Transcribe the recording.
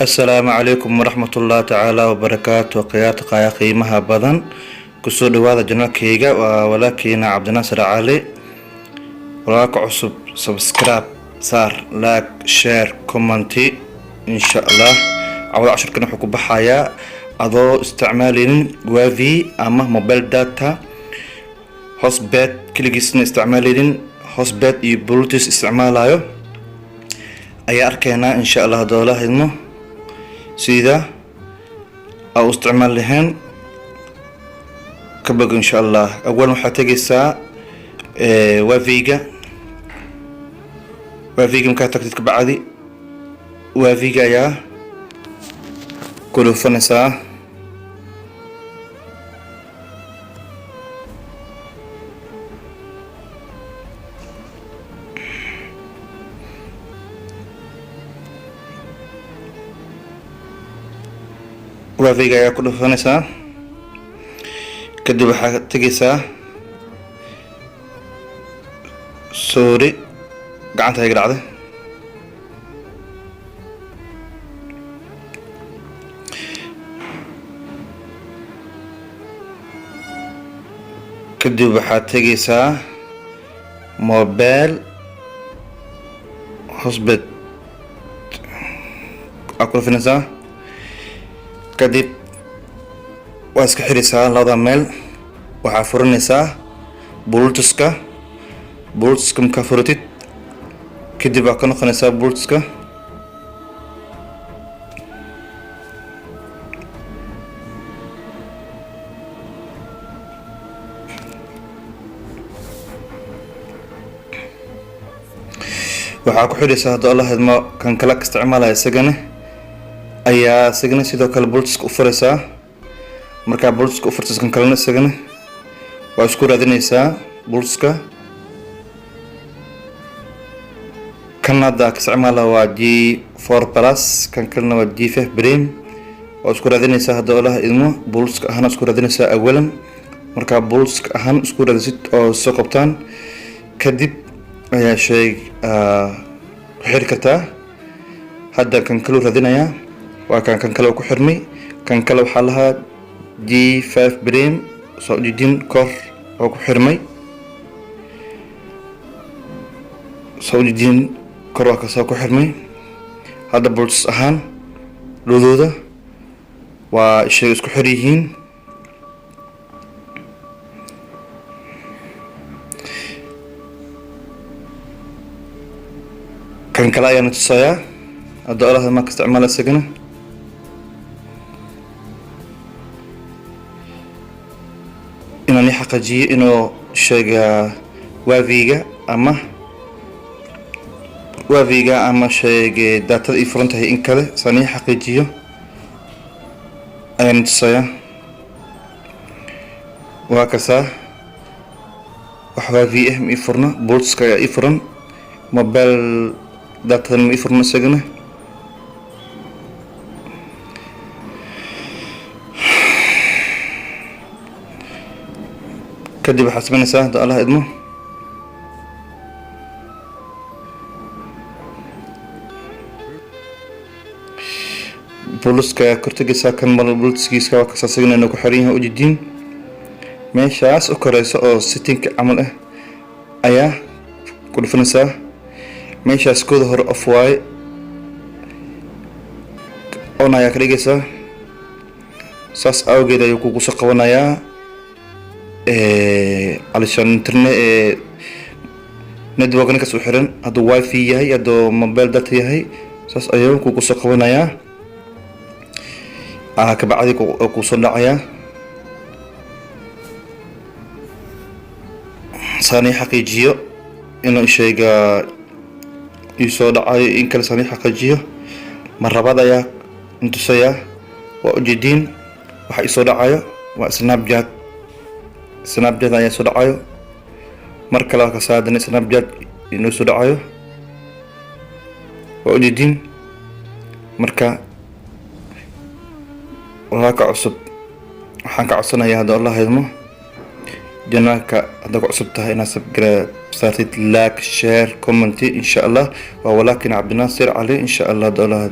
السلام عليكم ورحمة الله تعالى وبركاته. قيادة قيمها بدن كسود هذا جنال كيجا ولكن عبد الناصر علي وراك عصب سبسكرايب صار لايك شير كومنتي إن شاء الله. أول 10 كنا حكوا بحياة أضو استعمالين وافي أما موبايل داتا هوسبات كل جسم استعمالين هوسبات يبلوتوث استعماله أي أركينا إن شاء الله دولة هدمه سيدا أو استعمال لهن كبق إن شاء الله. أول ما حتجيسا وافيجا مكاتك تتكبع عادي وافيجا يا كله فنسا وافيجا يا كله فنسا كدب حتجيسا سوري قعنتها يقرا عده كدب حتجيسا موبايل حسبت أكل في نسا كدب واسك حريسا لوضع ميل وحافرنسا بولتسكا مكافرتت كدب أكون خنسا بولتسكا waxaa ku xidhaysaa haddii Allah idmo kan kala isticmaalaya isagana ayaa isagana sidoo kale bluetooth u furaysaa. marka bluetooth u furtay kan kalena isagana waa isku raadinaysaa bluetooth kan hadda ka isticmaala waa G4 plus kan kalena waa G5 Prime waa isku raadinaysaa haddii Allah idmo bluetooth ahaan isku raadinaysaa awalan. marka bluetooth ahaan isku raadisid oo soo qabtaan kadib ayaa shay xir kartaa. hadda kan kale raadinaya waa kan kale ku xirmay kan kale waxa lahaa G5 Prime soo jidin kor oo ku xirmay soo jidin kor waa ka soo ku xirmay. hadda bluetooth ahaan lodooda waa shay isku xir yihiin. kan kale ayaan tusayaa haddii Allah ma ka isticmaala isagana inaan xaqiijiyo inuu shayga waafiga ama shayga daatada ay furan tahay in kale sani xaqiijiyo ayaan tusayaa. waa kasaa wax waafi ah ma furna bluetooth ayaa furan mobile data ma furna isagana kadib waxaad sameynaysaa haddii Allah idmo buluska kortagaysaa kan mal buluskiiska waa kasaa isagana inuu ku xiran yahay ujeediin meeshaas u koraysa oo setting camal ah ayaa ku dhufanaysaa. meeshaas kooda hore off waaye on ayaa ka dhigaysaa saas awgeed ayuu kugu soo qabanayaa alishan internet network ninkaas u xiran hadduu wifi yahay hadduu mobile data yahay saas ayuu kugu soo qabanayaa. kabacdi ku soo dhacayaa saani xaqiijiyo inuu shayga isoo dhacayo in kale saani xaqiijiyo mar labaad ayaa intusayaa waa ujeediin waxa isoo dhacayo waa snapchat ayaa soo dhacayo. mar kale ka saadana snapchat inuu soo dhacayo waa ujeediin. marka walaaka cusub waxaan ka codsanayaa haddii Allah idmo جناك هذاك عصبتها هنا سبقرا صارت لايك شير كومنتي إن شاء الله ولكن عبد الناصر عليه إن شاء الله دولار